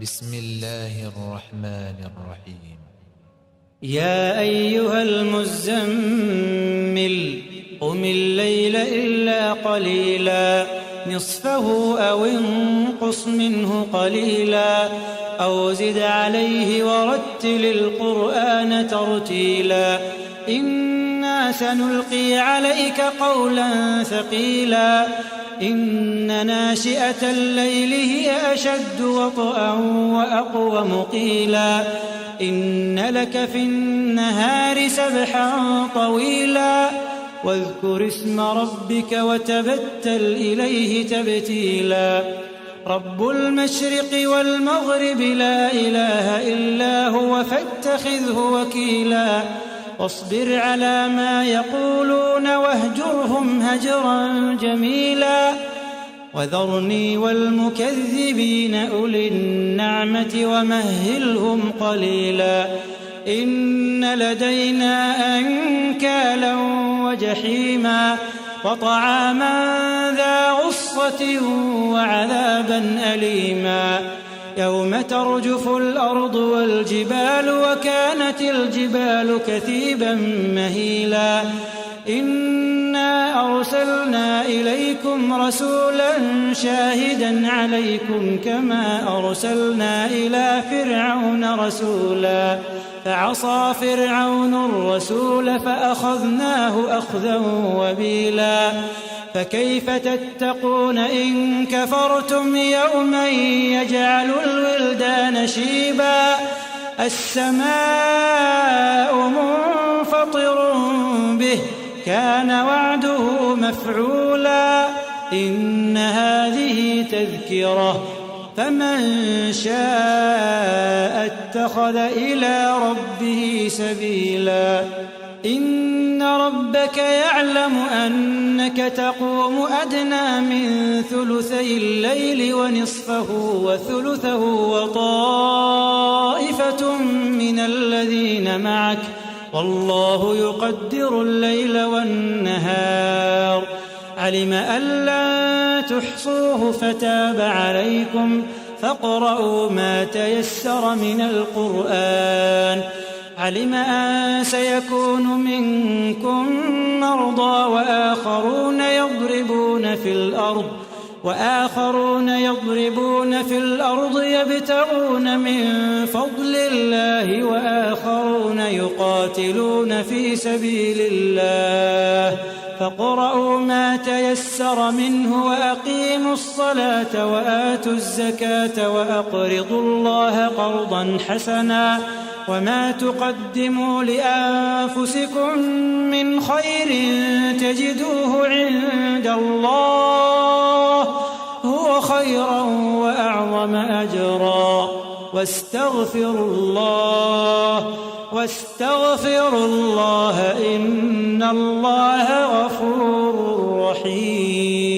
بسم الله الرحمن الرحيم. يا أيها المزمل قم الليل إلا قليلا نصفه أو انقص منه قليلا أو زد عليه ورتل القرآن ترتيلا إنا سنلقي عليك قولا ثقيلا إن ناشئة الليل هي أشد وطئا وأقوم قيلا إن لك في النهار سبحا طويلا واذكر اسم ربك وتبتل إليه تبتيلا رب المشرق والمغرب لا إله إلا هو فاتخذه وكيلا واصبر على ما يقولون واهجرهم هجرا جميلا وذرني والمكذبين أولي النعمة ومهلهم قليلا إن لدينا أنكالا وجحيما وطعاما ذا غصة وعذابا أليما يوم ترجف الأرض والجبال وكانت الجبال كثيبا مهيلا إنا أرسلنا إليكم رسولا شاهدا عليكم كما أرسلنا إلى فرعون رسولا فعصى فرعون الرسول فأخذناه أخذا وبيلا فكيف تتقون إن كفرتم يوما يجعل الولدان شيبا السماء منفطر به كان وعده مفعولا إن هذه تذكرة فمن شاء اتخذ إلى ربه سبيلا إن ربك يعلم أنك تقوم أدنى من ثلثي الليل ونصفه وثلثه وطائفة من الذين معك والله يقدر الليل والنهار علم أن لن تحصوه فتاب عليكم فاقرؤوا ما تيسر من القرآن علم أن سيكون منكم مرضى وآخرون يضربون في الأرض يبتغون من فضل الله وآخرون يقاتلون في سبيل الله فاقرؤوا ما تيسر منه وأقيموا الصلاة وآتوا الزكاة وأقرضوا الله قرضا حسنا وما تقدموا لأنفسكم من خير تجدوه عند الله هو خيرا وأعظم أجرا واستغفروا الله إن الله غفور رحيم.